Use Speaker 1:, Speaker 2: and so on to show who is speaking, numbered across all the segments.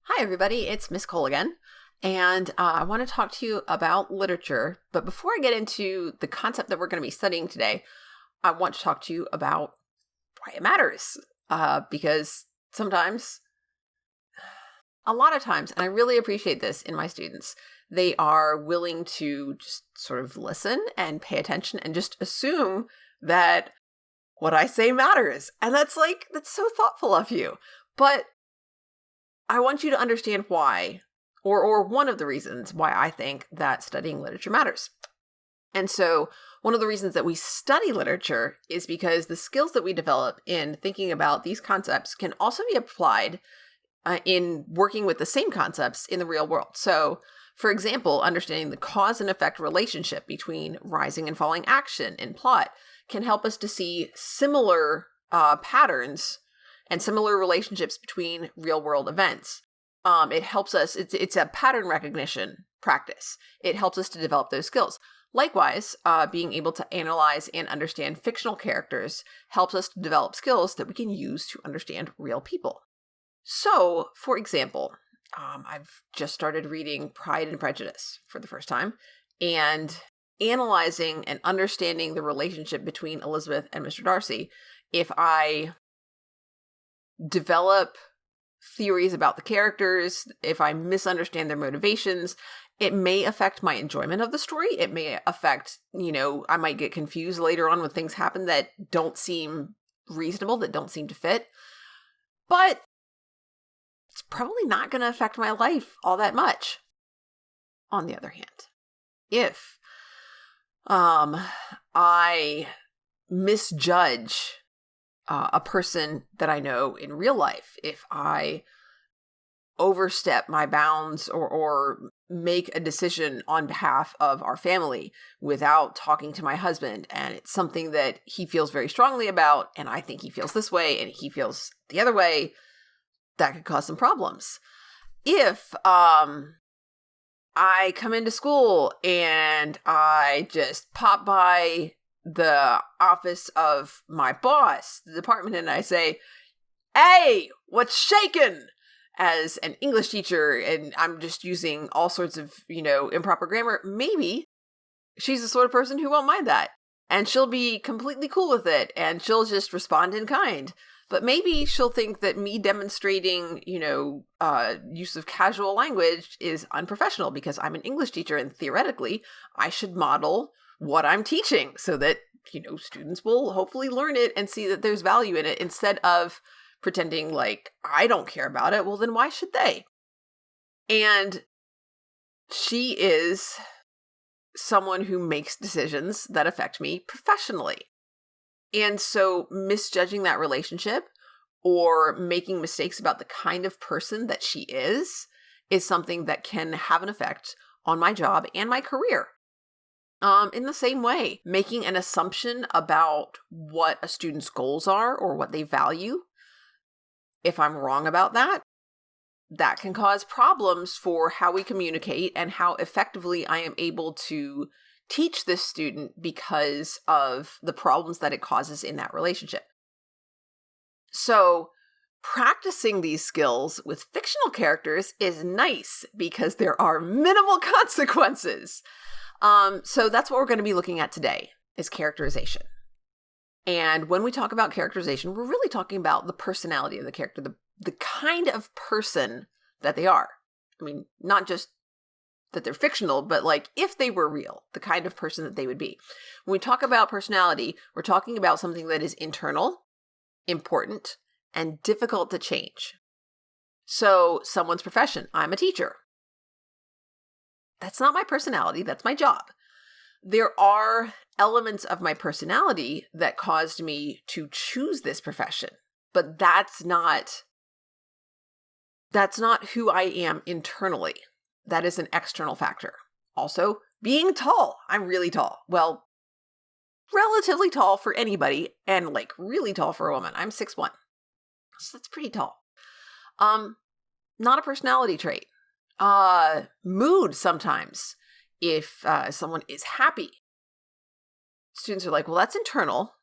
Speaker 1: Hi, everybody. It's Miss Cole again. And I want to talk to you about literature. But before I get into the concept that we're going to be studying today, I want to talk to you about why it matters. Because sometimes, a lot of times, and I really appreciate this in my students, they are willing to just sort of listen and pay attention and just assume that what I say matters. And that's so thoughtful of you. But I want you to understand why, or one of the reasons why I think that studying literature matters. And so one of the reasons that we study literature is because the skills that we develop in thinking about these concepts can also be applied in working with the same concepts in the real world. So, for example, understanding the cause and effect relationship between rising and falling action in plot can help us to see similar patterns and similar relationships between real-world events. It helps us, it's a pattern recognition practice. It helps us to develop those skills. Likewise, being able to analyze and understand fictional characters helps us to develop skills that we can use to understand real people. So, for example, I've just started reading Pride and Prejudice for the first time, and analyzing and understanding the relationship between Elizabeth and Mr. Darcy. If I develop theories about the characters, if I misunderstand their motivations, it may affect my enjoyment of the story. It may affect, I might get confused later on when things happen that don't seem reasonable, that don't seem to fit. But it's probably not going to affect my life all that much. On the other hand, if I misjudge a person that I know in real life, if I overstep my bounds or make a decision on behalf of our family without talking to my husband, and it's something that he feels very strongly about, and I think he feels this way and he feels the other way, that could cause some problems. If I come into school and I just pop by the office of my boss, the department, and I say, "Hey, what's shaking?" as an English teacher, and I'm just using all sorts of, improper grammar, maybe she's the sort of person who won't mind that. And she'll be completely cool with it, and she'll just respond in kind. But maybe she'll think that me demonstrating, use of casual language is unprofessional because I'm an English teacher, and theoretically, I should model what I'm teaching so that, students will hopefully learn it and see that there's value in it instead of pretending like I don't care about it. Well, then why should they? And she is someone who makes decisions that affect me professionally. And so misjudging that relationship or making mistakes about the kind of person that she is something that can have an effect on my job and my career. In the same way, making an assumption about what a student's goals are or what they value, if I'm wrong about that, that can cause problems for how we communicate and how effectively I am able to teach this student because of the problems that it causes in that relationship. So practicing these skills with fictional characters is nice because there are minimal consequences. So that's what we're going to be looking at today, is characterization. And when we talk about characterization, we're really talking about the personality of the character, the kind of person that they are. I mean, not just that they're fictional, but like if they were real, the kind of person that they would be. When we talk about personality, we're talking about something that is internal, important, and difficult to change. So someone's profession, I'm a teacher. That's not my personality, that's my job. There are elements of my personality that caused me to choose this profession, but that's not who I am internally. That is an external factor. Also, being tall. I'm really tall. Well, relatively tall for anybody, and like really tall for a woman. I'm 6'1". So that's pretty tall. Not a personality trait. Mood sometimes. If someone is happy, students are like, well, that's internal,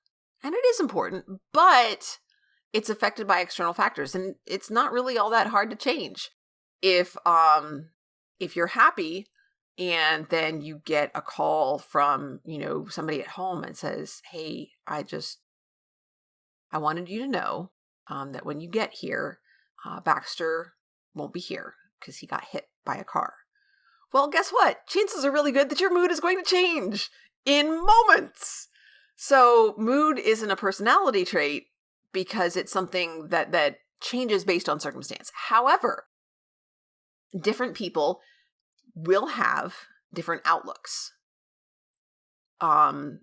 Speaker 1: and it is important, but it's affected by external factors, and it's not really all that hard to change. if you're happy and then you get a call from, somebody at home and says, hey, I wanted you to know that when you get here, Baxter won't be here because he got hit by a car. Well, guess what? Chances are really good that your mood is going to change in moments. So mood isn't a personality trait because it's something that changes based on circumstance. However, different people will have different outlooks.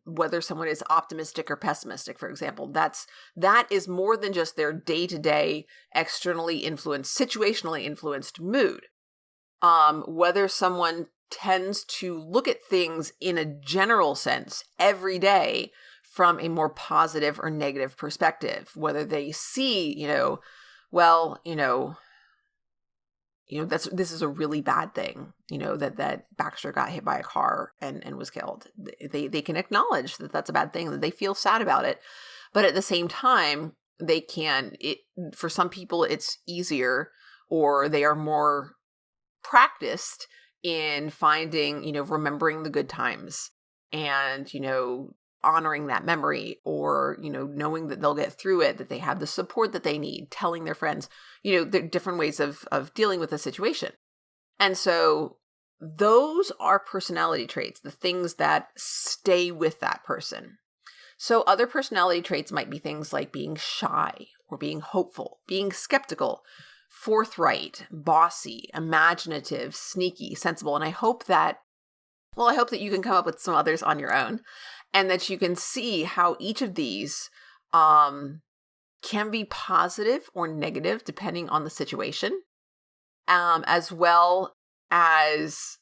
Speaker 1: Whether someone is optimistic or pessimistic, for example, that is more than just their day-to-day, externally influenced, situationally influenced mood. Whether someone tends to look at things in a general sense every day from a more positive or negative perspective, whether they see, this is a really bad thing, that Baxter got hit by a car and was killed. They can acknowledge that that's a bad thing, that they feel sad about it. But at the same time, for some people, it's easier, or they are more practiced in finding, remembering the good times and, honoring that memory, or, knowing that they'll get through it, that they have the support that they need, telling their friends, there are different ways of dealing with the situation. And so those are personality traits, the things that stay with that person. So other personality traits might be things like being shy or being hopeful, being skeptical, forthright, bossy, imaginative, sneaky, sensible. And I hope that you can come up with some others on your own, and that you can see how each of these can be positive or negative depending on the situation, as well as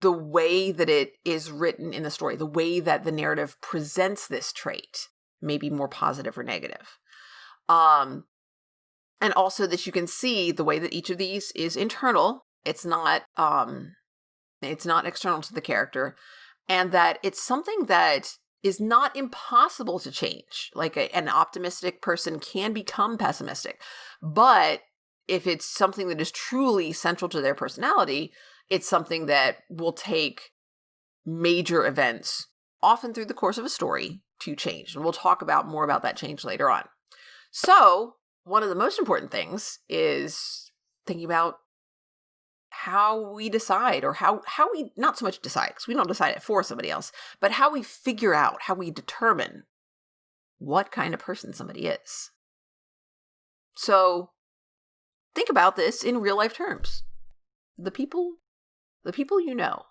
Speaker 1: the way that it is written in the story, the way that the narrative presents this trait may be more positive or negative. And also that you can see the way that each of these is internal. It's not external to the character, and that it's something that is not impossible to change. Like an optimistic person can become pessimistic, but if it's something that is truly central to their personality, it's something that will take major events, often through the course of a story, to change. And we'll talk more about that change later on. So one of the most important things is thinking about how we decide, or how we not so much decide, because we don't decide it for somebody else, but how we figure out, how we determine what kind of person somebody is. So think about this in real life terms. The people you know,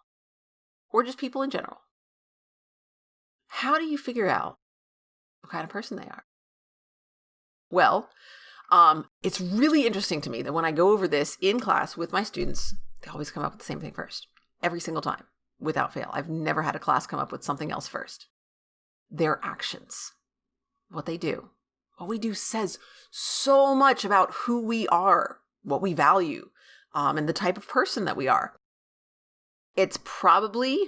Speaker 1: or just people in general. How do you figure out what kind of person they are? Well, it's really interesting to me that when I go over this in class with my students, they always come up with the same thing first. Every single time, without fail. I've never had a class come up with something else first. Their actions. What they do. What we do says so much about who we are, what we value, and the type of person that we are. It's probably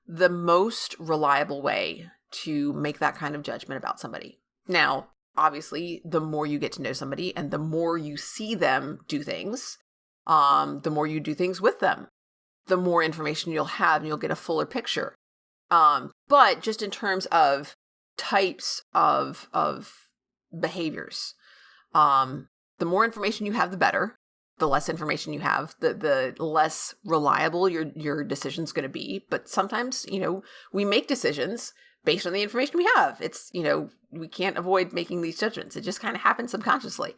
Speaker 1: the most reliable way to make that kind of judgment about somebody. Now, obviously, the more you get to know somebody and the more you see them do things, the more you do things with them, the more information you'll have and you'll get a fuller picture. But just in terms of types of behaviors, the more information you have, the better. The less information you have, the less reliable your decision's going to be. But sometimes, we make decisions based on the information we have. It's, we can't avoid making these judgments. It just kind of happens subconsciously.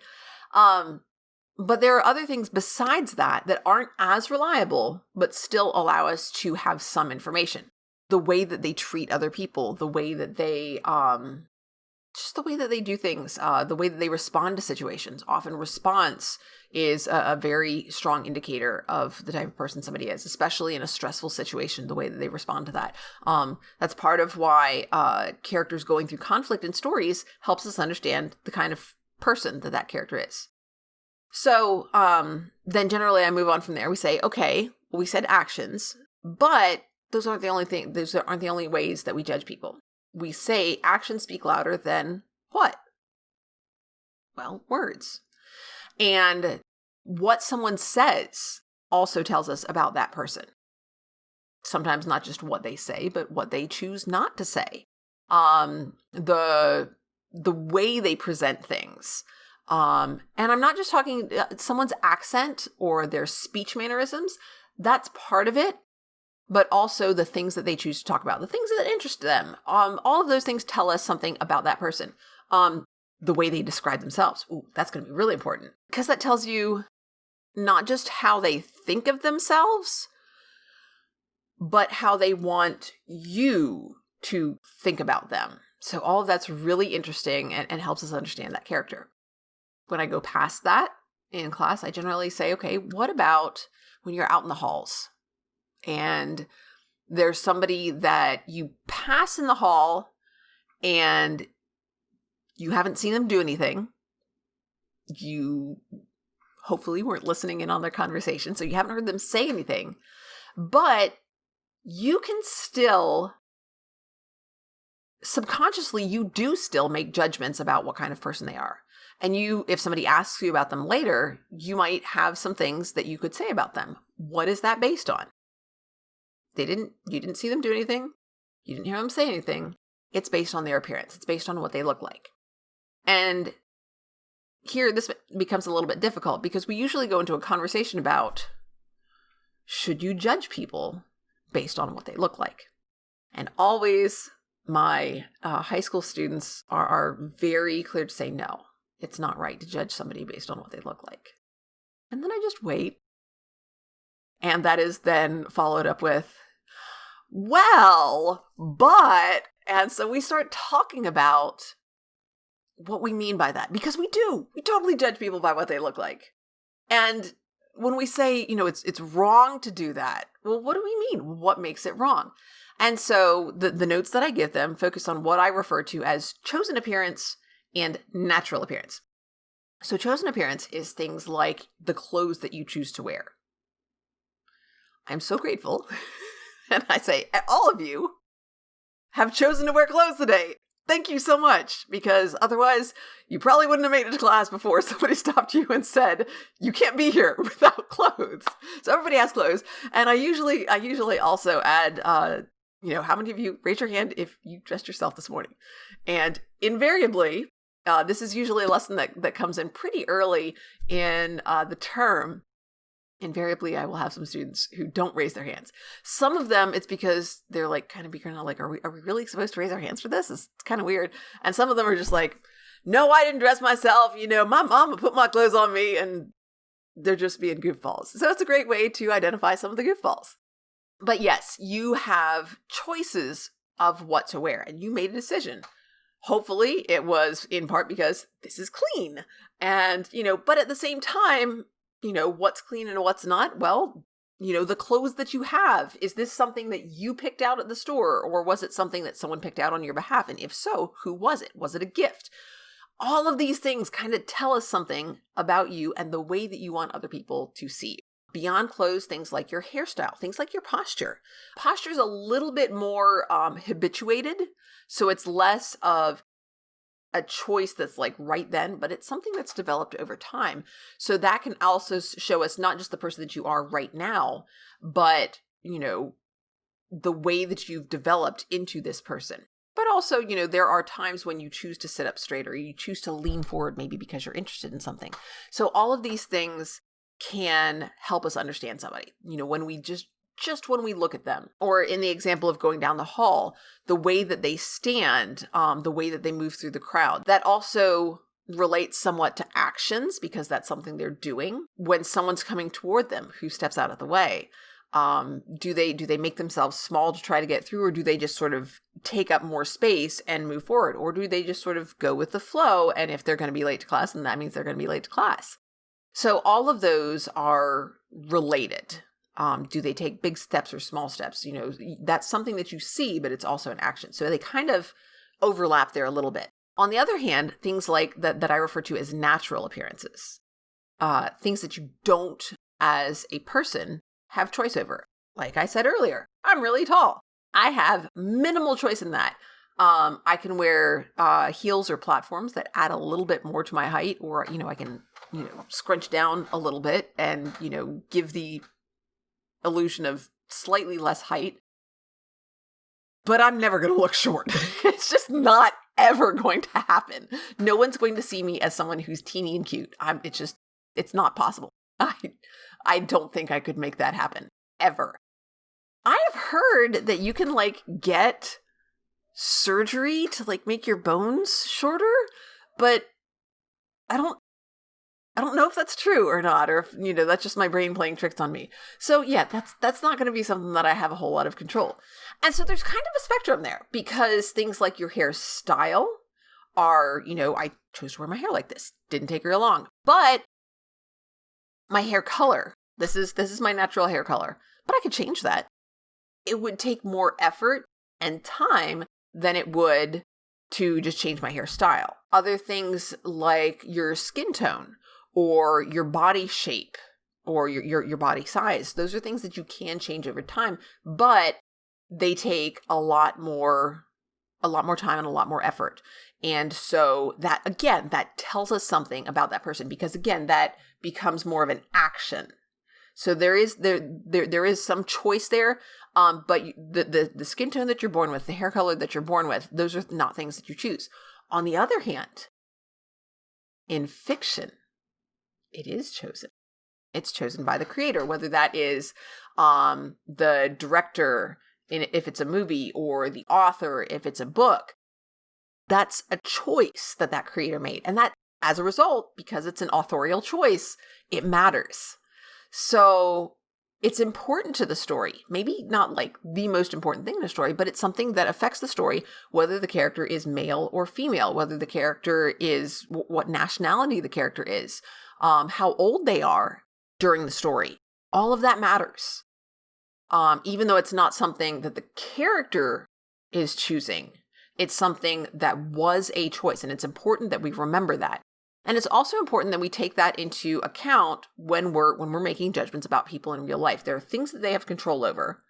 Speaker 1: But there are other things besides that aren't as reliable, but still allow us to have some information. The way that they treat other people, the way that they, just the way that they do things, the way that they respond to situations. Often response is a very strong indicator of the type of person somebody is, especially in a stressful situation, the way that they respond to that. That's part of why characters going through conflict in stories helps us understand the kind of person that character is. So then generally I move on from there. We say, okay, we said actions, but those aren't the only ways that we judge people. We say actions speak louder than what? Well, words. And what someone says also tells us about that person. Sometimes not just what they say, but what they choose not to say. The way they present things. And I'm not just talking someone's accent or their speech mannerisms. That's part of it. But also the things that they choose to talk about, the things that interest them. All of those things tell us something about that person. The way they describe themselves. Ooh, that's going to be really important. Because that tells you not just how they think of themselves, but how they want you to think about them. So all of that's really interesting and helps us understand that character. When I go past that in class, I generally say, okay, what about when you're out in the halls and there's somebody that you pass in the hall and you haven't seen them do anything. You hopefully weren't listening in on their conversation, so you haven't heard them say anything. But you can still, subconsciously, you do still make judgments about what kind of person they are. And if somebody asks you about them later, you might have some things that you could say about them. What is that based on? You didn't see them do anything. You didn't hear them say anything. It's based on their appearance. It's based on what they look like. And here, this becomes a little bit difficult because we usually go into a conversation about, should you judge people based on what they look like? And always my high school students are very clear to say, no, it's not right to judge somebody based on what they look like. And then I just wait. And that is then followed up with, well, but, and so we start talking about what we mean by that, because we totally judge people by what they look like. And when we say, it's wrong to do that, well, what do we mean? What makes it wrong? And so the notes that I give them focus on what I refer to as chosen appearance and natural appearance. So chosen appearance is things like the clothes that you choose to wear. I'm so grateful. And I say, all of you have chosen to wear clothes today. Thank you so much, because otherwise you probably wouldn't have made it to class before somebody stopped you and said, you can't be here without clothes. So everybody has clothes. And I usually also add, how many of you raise your hand if you dressed yourself this morning? And invariably, this is usually a lesson that comes in pretty early in the term. Invariably, I will have some students who don't raise their hands. Some of them, it's because they're like kind of beginning like, are we really supposed to raise our hands for this? It's kind of weird. And some of them are just like, no, I didn't dress myself. My mama put my clothes on me, and they're just being goofballs. So it's a great way to identify some of the goofballs. But yes, you have choices of what to wear, and you made a decision. Hopefully it was in part because this is clean. And, but at the same time, what's clean and what's not? Well, the clothes that you have, is this something that you picked out at the store, or was it something that someone picked out on your behalf? And if so, who was it? Was it a gift? All of these things kind of tell us something about you and the way that you want other people to see you. Beyond clothes, things like your hairstyle, things like your posture. Posture is a little bit more habituated, so it's less of a choice that's like right then, but it's something that's developed over time. So that can also show us not just the person that you are right now, but, the way that you've developed into this person. But also, there are times when you choose to sit up straight or you choose to lean forward, maybe because you're interested in something. So all of these things can help us understand somebody, when we just when we look at them. Or in the example of going down the hall, the way that they stand, the way that they move through the crowd, that also relates somewhat to actions, because that's something they're doing. When someone's coming toward them, who steps out of the way? Do they make themselves small to try to get through, or do they just sort of take up more space and move forward? Or do they just sort of go with the flow? And if they're going to be late to class, then that means they're going to be late to class. So all of those are related. Do they take big steps or small steps? That's something that you see, but it's also an action. So they kind of overlap there a little bit. On the other hand, things like that I refer to as natural appearances, things that you don't, as a person, have choice over. Like I said earlier, I'm really tall. I have minimal choice in that. I can wear heels or platforms that add a little bit more to my height, or, I can scrunch down a little bit and, give the illusion of slightly less height. But I'm never going to look short. It's just not ever going to happen. No one's going to see me as someone who's teeny and cute. It's not possible. I don't think I could make that happen ever. I have heard that you can get surgery to make your bones shorter, but I don't know if that's true or not, or if, that's just my brain playing tricks on me. So yeah, that's not going to be something that I have a whole lot of control. And so there's kind of a spectrum there, because things like your hairstyle are, I chose to wear my hair like this. Didn't take real long. But my hair color, this is my natural hair color, but I could change that. It would take more effort and time than it would to just change my hairstyle. Other things like your skin tone, or your body shape, or your body size. Those are things that you can change over time, but they take a lot more time and a lot more effort. And so that, again, that tells us something about that person, because again, that becomes more of an action. So there is some choice there, but the skin tone that you're born with, the hair color that you're born with, those are not things that you choose. On the other hand, in fiction, it is chosen. It's chosen by the creator, whether that is the director if it's a movie, or the author if it's a book. That's a choice that creator made. And that, as a result, because it's an authorial choice, it matters. So it's important to the story. Maybe not the most important thing in the story, but it's something that affects the story, whether the character is male or female, whether the character is what nationality the character is, how old they are during the story. All of that matters. Even though it's not something that the character is choosing, it's something that was a choice. And it's important that we remember that. And it's also important that we take that into account when we're making judgments about people in real life. There are things that they have control over,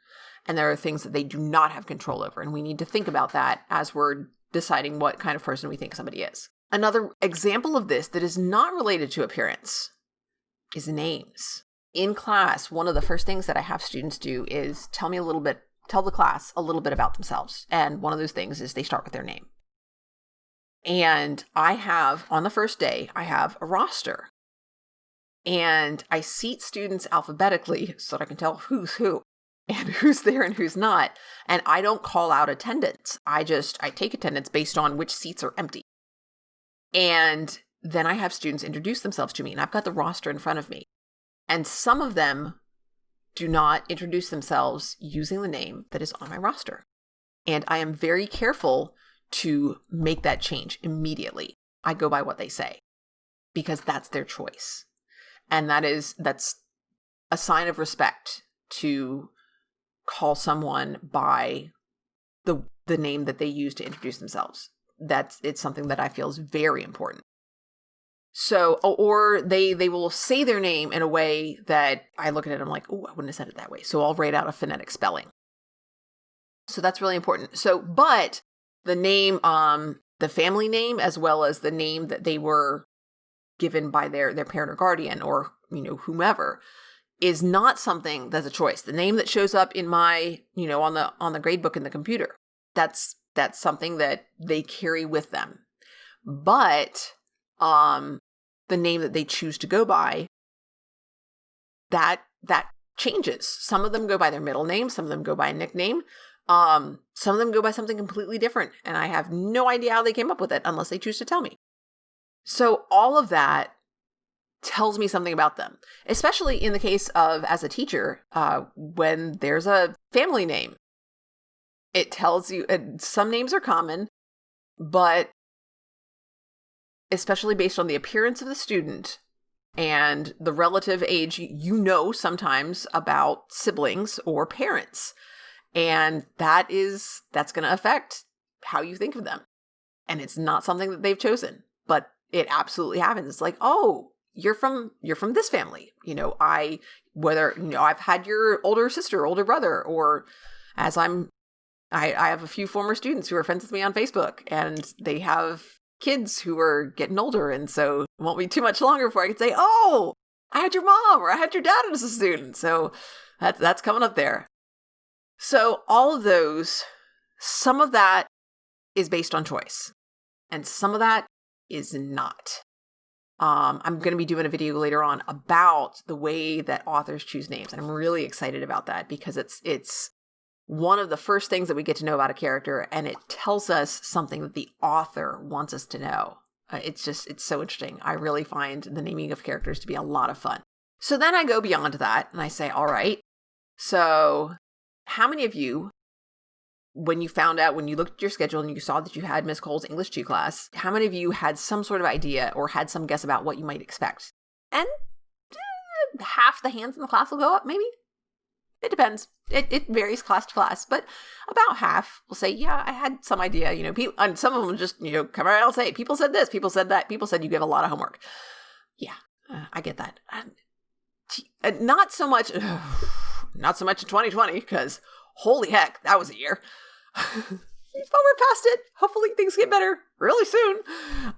Speaker 1: and there are things that they do not have control over. And we need to think about that as we're deciding what kind of person we think somebody is. Another example of this that is not related to appearance is names. In class, one of the first things that I have students do is tell the class a little bit about themselves. And one of those things is they start with their name. And on the first day, I have a roster. And I seat students alphabetically so that I can tell who's who and who's there and who's not. And I don't call out attendance. I take attendance based on which seats are empty. And then I have students introduce themselves to me, and I've got the roster in front of me. And some of them do not introduce themselves using the name that is on my roster. And I am very careful to make that change immediately. I go by what they say, because that's their choice. And that's a sign of respect to call someone by the name that they use to introduce themselves. It's something that I feel is very important. So, or they will say their name in a way that I look at it and I'm like, oh, I wouldn't have said it that way. So I'll write out a phonetic spelling. So that's really important. So, but the name, the family name, as well as the name that they were given by their parent or guardian, or, whomever, is not something that's a choice. The name that shows up in my, on the grade book in the computer, that's something that they carry with them. But, the name that they choose to go by, that changes. Some of them go by their middle name. Some of them go by a nickname. Some of them go by something completely different. And I have no idea how they came up with it unless they choose to tell me. So all of that tells me something about them, especially in the case of, as a teacher, when there's a family name. It tells you, some names are common, but especially based on the appearance of the student and the relative age, sometimes about siblings or parents. And that's going to affect how you think of them. And it's not something that they've chosen, but it absolutely happens. It's like, oh, you're from this family. I've had your older sister, older brother, or I have a few former students who are friends with me on Facebook, and they have kids who are getting older, and so it won't be too much longer before I can say, oh, I had your mom or I had your dad as a student. So that's coming up there. So all of those, some of that is based on choice, and some of that is not. I'm going to be doing a video later on about the way that authors choose names, and I'm really excited about that because it's one of the first things that we get to know about a character, and it tells us something that the author wants us to know. It's so interesting. I really find the naming of characters to be a lot of fun. So then I go beyond that, and I say, all right, so how many of you, when you looked at your schedule and you saw that you had Miss Cole's English 2 class, how many of you had some sort of idea or had some guess about what you might expect? And half the hands in the class will go up, maybe. It depends. It varies class to class, but about half will say, yeah, I had some idea, and some of them just, come right out and say, people said this, people said that, people said you give a lot of homework. Yeah, I get that. Not so much in 2020, because holy heck, that was a year. But we're past it. Hopefully things get better really soon.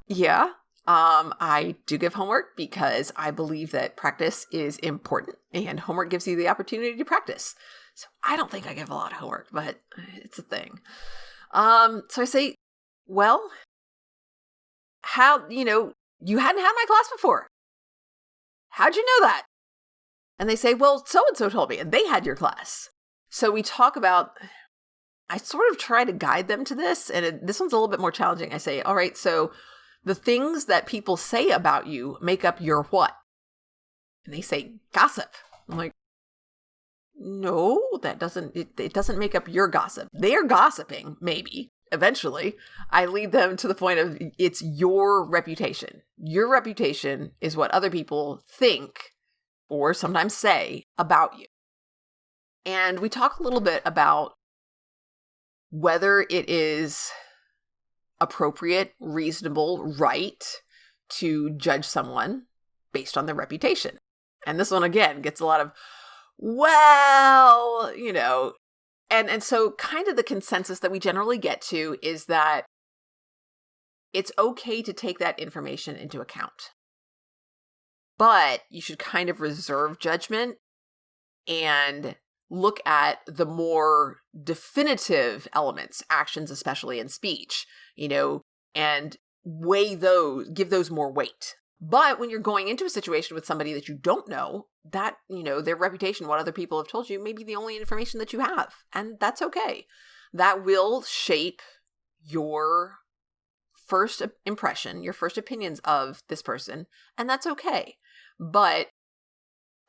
Speaker 1: Yeah. I do give homework because I believe that practice is important, and homework gives you the opportunity to practice. So I don't think I give a lot of homework, but it's a thing. So I say, well, how, you hadn't had my class before. How'd you know that? And they say, well, so-and-so told me, and they had your class. So we talk about, I sort of try to guide them to this, and this one's a little bit more challenging. I say, all right, so the things that people say about you make up your what? And they say, gossip. I'm like, no, that doesn't, it doesn't make up your gossip. They're gossiping, maybe, eventually. I lead them to the point of, it's your reputation. Your reputation is what other people think or sometimes say about you. And we talk a little bit about whether it is appropriate, reasonable, right to judge someone based on their reputation. And this one, again, gets a lot of, well, and so kind of the consensus that we generally get to is that it's okay to take that information into account. But you should kind of reserve judgment and look at the more definitive elements, actions, especially in speech, and weigh those, give those more weight. But when you're going into a situation with somebody that you don't know, that, their reputation, what other people have told you, may be the only information that you have. And that's okay. That will shape your first impression, your first opinions of this person, and that's okay. But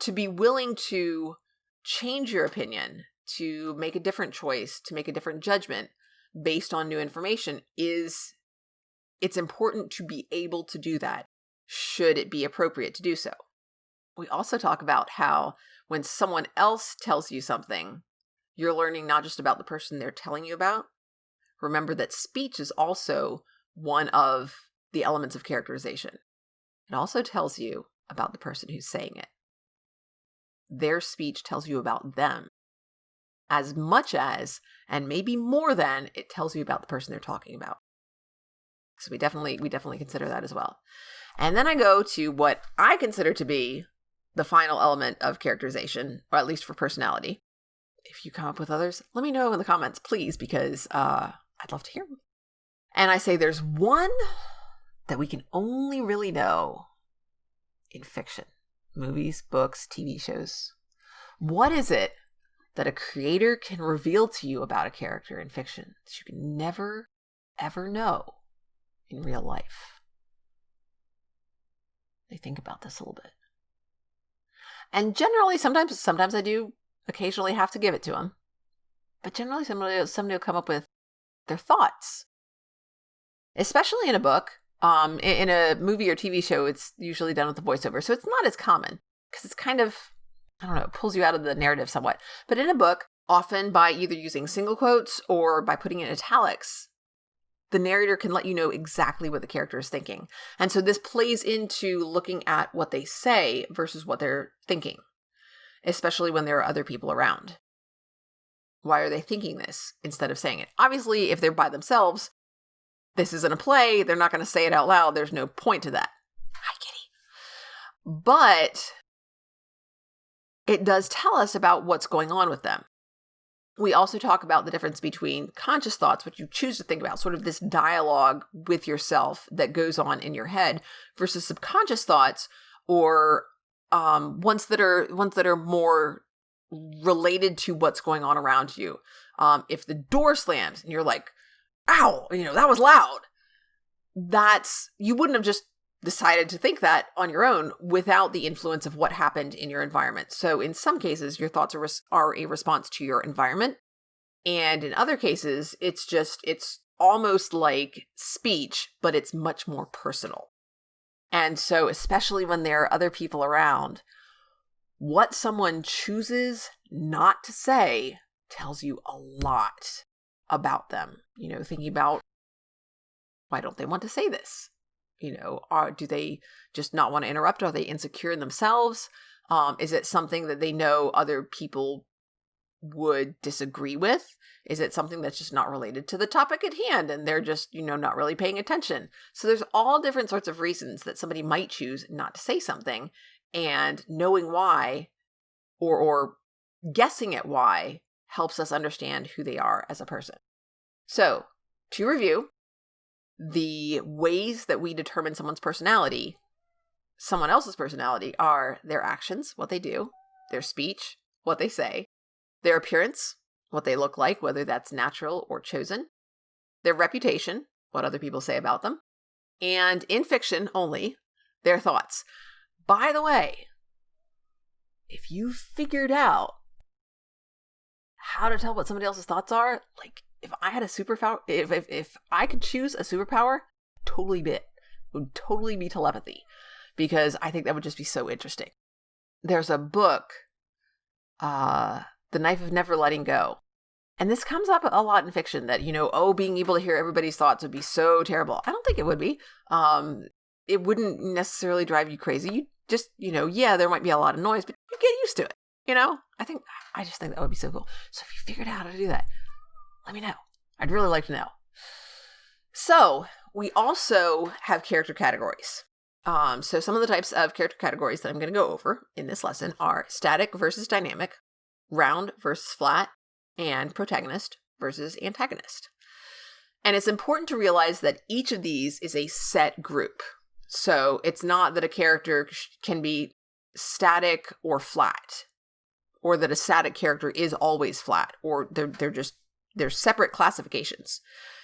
Speaker 1: to be willing to change your opinion, to make a different choice, to make a different judgment based on new information it's important to be able to do that, should it be appropriate to do so. We also talk about how when someone else tells you something, you're learning not just about the person they're telling you about. Remember that speech is also one of the elements of characterization. It also tells you about the person who's saying it. Their speech tells you about them as much as, and maybe more than, it tells you about the person they're talking about. So we definitely consider that as well. And then I go to what I consider to be the final element of characterization, or at least for personality. If you come up with others, let me know in the comments, please, because I'd love to hear them. And I say there's one that we can only really know in fiction. Movies, books, TV shows. What is it that a creator can reveal to you about a character in fiction that you can never, ever know in real life? They think about this a little bit. And generally, sometimes I do occasionally have to give it to them. But generally, somebody will come up with their thoughts. Especially in a book. In a movie or TV show, it's usually done with a voiceover. So it's not as common because it's kind of, it pulls you out of the narrative somewhat. But in a book, often by either using single quotes or by putting in italics, the narrator can let you know exactly what the character is thinking. And so this plays into looking at what they say versus what they're thinking, especially when there are other people around. Why are they thinking this instead of saying it? Obviously, if they're by themselves, This isn't a play. They're not going to say it out loud. There's no point to that. Hi, kitty. But it does tell us about what's going on with them. We also talk about the difference between conscious thoughts, which you choose to think about, sort of this dialogue with yourself that goes on in your head, versus subconscious thoughts, or ones that are more related to what's going on around you. If the door slams and you're like, ow, that was loud. You wouldn't have just decided to think that on your own without the influence of what happened in your environment. So in some cases, your thoughts are a response to your environment. And in other cases, it's almost like speech, but it's much more personal. And so especially when there are other people around, what someone chooses not to say tells you a lot about them. Thinking about, why don't they want to say this? Do they just not want to interrupt? Are they insecure in themselves? Is it something that they know other people would disagree with? Is it something that's just not related to the topic at hand and they're just, not really paying attention? So there's all different sorts of reasons that somebody might choose not to say something, and knowing why or guessing at why helps us understand who they are as a person. So to review, the ways that we determine someone else's personality, are their actions, what they do, their speech, what they say, their appearance, what they look like, whether that's natural or chosen, their reputation, what other people say about them, and in fiction only, their thoughts. By the way, if you figured out how to tell what somebody else's thoughts are, like, if I had a superpower, if I could choose a superpower, it would totally be telepathy, because I think that would just be so interesting. There's a book, The Knife of Never Letting Go. And this comes up a lot in fiction that, being able to hear everybody's thoughts would be so terrible. I don't think it would be. It wouldn't necessarily drive you crazy. You just, there might be a lot of noise, but you get used to it. I just think that would be so cool. So if you figured out how to do that, let me know. I'd really like to know. So we also have character categories. So some of the types of character categories that I'm going to go over in this lesson are static versus dynamic, round versus flat, and protagonist versus antagonist. And it's important to realize that each of these is a set group. So it's not that a character can be static or flat, or that a static character is always flat, or they're separate classifications.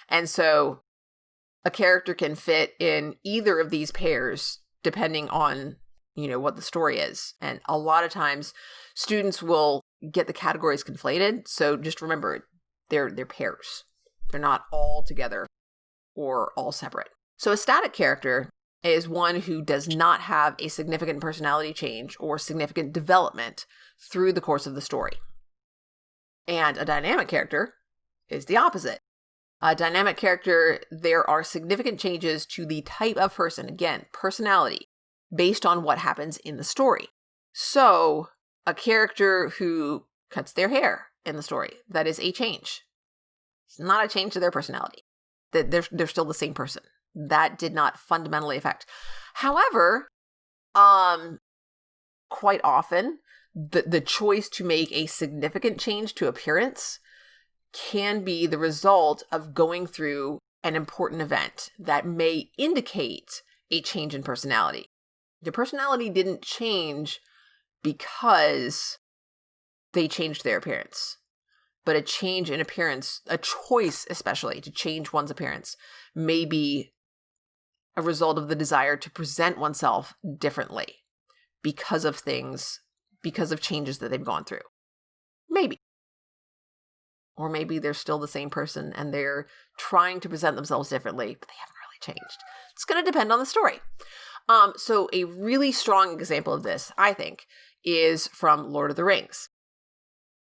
Speaker 1: And so a character can fit in either of these pairs depending on, what the story is. And a lot of times students will get the categories conflated. So just remember, they're pairs. They're not all together or all separate. So a static character is one who does not have a significant personality change or significant development through the course of the story. And a dynamic character is the opposite. A dynamic character, there are significant changes to the type of person, again, personality, based on what happens in the story. So a character who cuts their hair in the story, that is a change. It's not a change to their personality. They're still the same person. That did not fundamentally affect. However, quite often, the choice to make a significant change to appearance can be the result of going through an important event that may indicate a change in personality. The personality didn't change because they changed their appearance, but a change in appearance, a choice especially to change one's appearance, may be a result of the desire to present oneself differently because of changes that they've gone through. Maybe. Or maybe they're still the same person and they're trying to present themselves differently, but they haven't really changed. It's going to depend on the story. So a really strong example of this, I think, is from Lord of the Rings.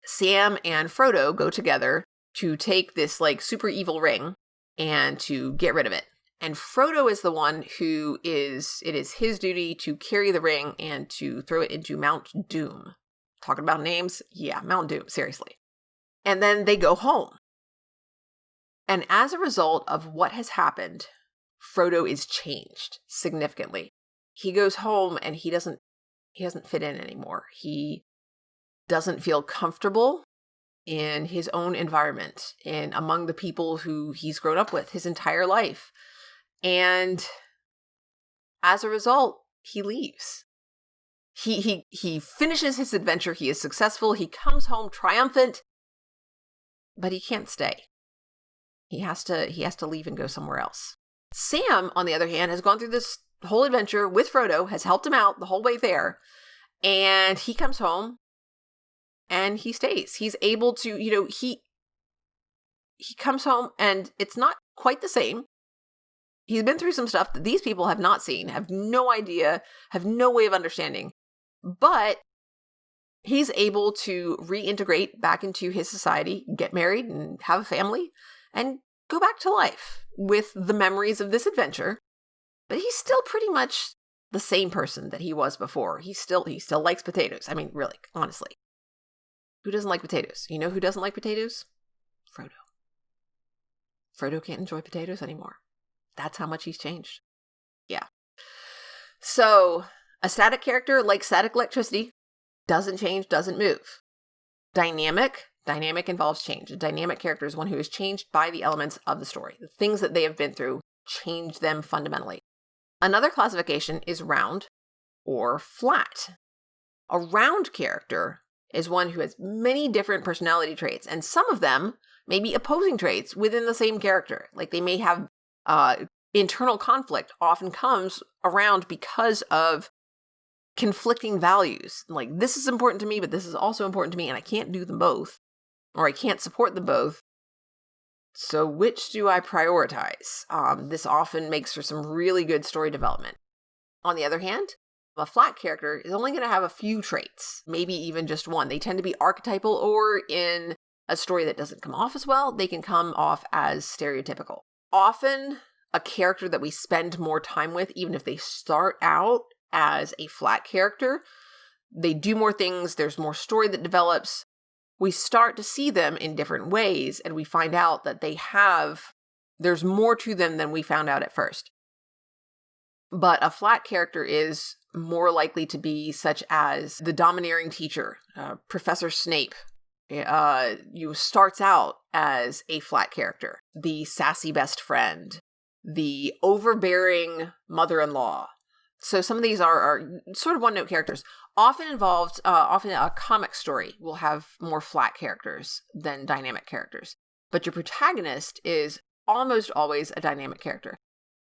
Speaker 1: Sam and Frodo go together to take this super evil ring and to get rid of it. And Frodo is the one it is his duty to carry the ring and to throw it into Mount Doom. Talking about names? Yeah, Mount Doom, seriously. And then they go home. And as a result of what has happened, Frodo is changed significantly. He goes home and he doesn't fit in anymore. He doesn't feel comfortable in his own environment and among the people who he's grown up with his entire life. And as a result, he leaves. He finishes his adventure. He is successful. He comes home triumphant, but he can't stay. He has to leave and go somewhere else. Sam, on the other hand, has gone through this whole adventure with Frodo, has helped him out the whole way there, and he comes home and he stays. He's able to, he comes home and it's not quite the same. He's been through some stuff that these people have not seen, have no idea, have no way of understanding. But he's able to reintegrate back into his society, get married and have a family, and go back to life with the memories of this adventure. But he's still pretty much the same person that he was before. He still likes potatoes. I mean, really, honestly. Who doesn't like potatoes? You know who doesn't like potatoes? Frodo. Frodo can't enjoy potatoes anymore. That's how much he's changed. Yeah. So, a static character, like static electricity, doesn't change, doesn't move. Dynamic involves change. A dynamic character is one who is changed by the elements of the story. The things that they have been through change them fundamentally. Another classification is round or flat. A round character is one who has many different personality traits, and some of them may be opposing traits within the same character. Like they may have internal conflict often comes around because of conflicting values. Like, this is important to me, but this is also important to me, and I can't do them both, or I can't support them both. So which do I prioritize? This often makes for some really good story development. On the other hand, a flat character is only going to have a few traits, maybe even just one. They tend to be archetypal, or in a story that doesn't come off as well, they can come off as stereotypical. Often, a character that we spend more time with, even if they start out as a flat character, they do more things, there's more story that develops. We start to see them in different ways, and we find out that there's more to them than we found out at first. But a flat character is more likely to be such as the domineering teacher, Professor Snape. Starts out as a flat character, the sassy best friend, the overbearing mother-in-law. So some of these are sort of one-note characters. Often a comic story will have more flat characters than dynamic characters. But your protagonist is almost always a dynamic character,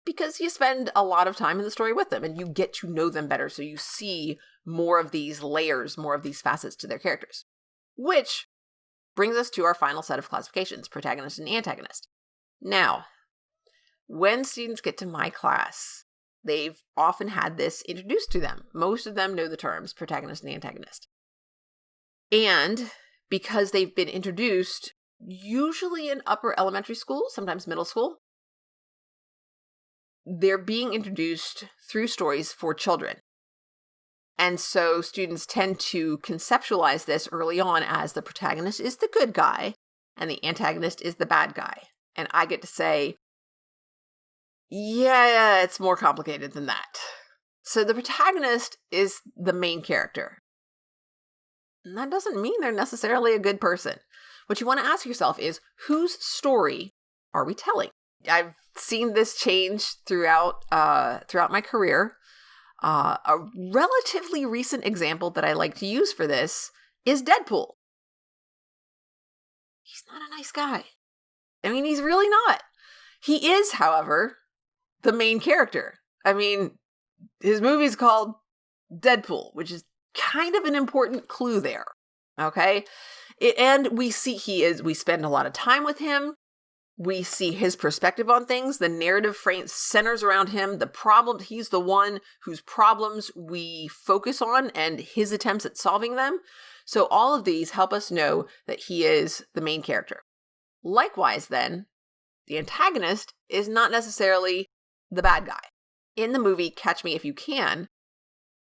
Speaker 1: because you spend a lot of time in the story with them and you get to know them better. So you see more of these layers, more of these facets to their characters. Which brings us to our final set of classifications, protagonist and antagonist. Now, when students get to my class, they've often had this introduced to them. Most of them know the terms protagonist and antagonist. And because they've been introduced, usually in upper elementary school, sometimes middle school, they're being introduced through stories for children. And so students tend to conceptualize this early on as the protagonist is the good guy and the antagonist is the bad guy. And I get to say, yeah, it's more complicated than that. So the protagonist is the main character. And that doesn't mean they're necessarily a good person. What you want to ask yourself is, whose story are we telling? I've seen this change throughout my career. A relatively recent example that I like to use for this is Deadpool. He's not a nice guy. I mean, he's really not. He is, however, the main character. I mean, his movie's called Deadpool, which is kind of an important clue there. Okay? And we spend a lot of time with him. We see his perspective on things. The narrative frame centers around him. He's the one whose problems we focus on and his attempts at solving them. So all of these help us know that he is the main character. Likewise, then, the antagonist is not necessarily the bad guy. In the movie Catch Me If You Can,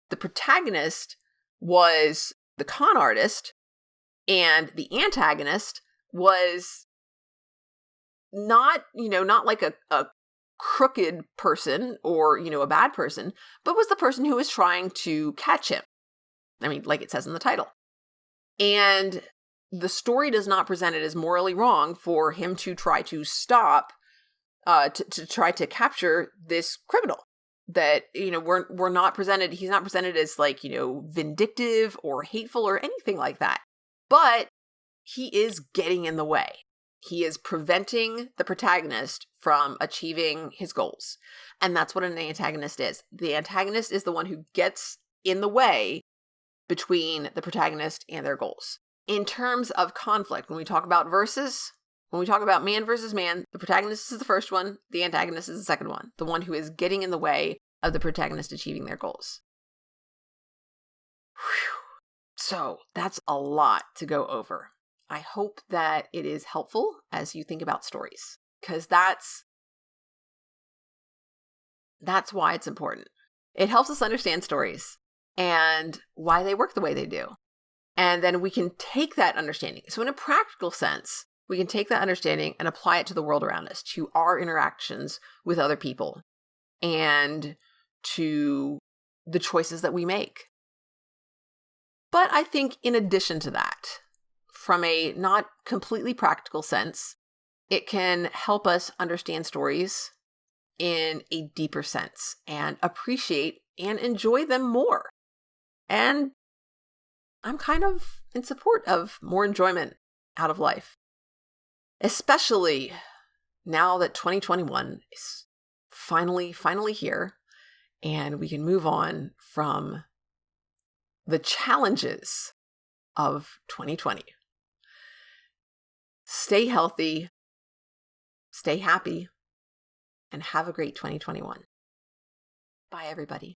Speaker 1: the protagonist was the con artist, and the antagonist was not, not like a crooked person or, a bad person, but was the person who was trying to catch him. I mean, like it says in the title. And the story does not present it as morally wrong for him to try to stop, to try to capture this criminal. That, we're not presented, he's not presented as like, vindictive or hateful or anything like that. But he is getting in the way. He is preventing the protagonist from achieving his goals. And that's what an antagonist is. The antagonist is the one who gets in the way between the protagonist and their goals. In terms of conflict, when we talk about versus, when we talk about man versus man, the protagonist is the first one, the antagonist is the second one, the one who is getting in the way of the protagonist achieving their goals. Whew. So that's a lot to go over. I hope that it is helpful as you think about stories, because that's why it's important. It helps us understand stories and why they work the way they do. And then we can take that understanding. So in a practical sense, we can take that understanding and apply it to the world around us, to our interactions with other people, and to the choices that we make. But I think in addition to that, from a not completely practical sense, it can help us understand stories in a deeper sense and appreciate and enjoy them more. And I'm kind of in support of more enjoyment out of life, especially now that 2021 is finally here and we can move on from the challenges of 2020. Stay healthy, stay happy, and have a great 2021. Bye, everybody.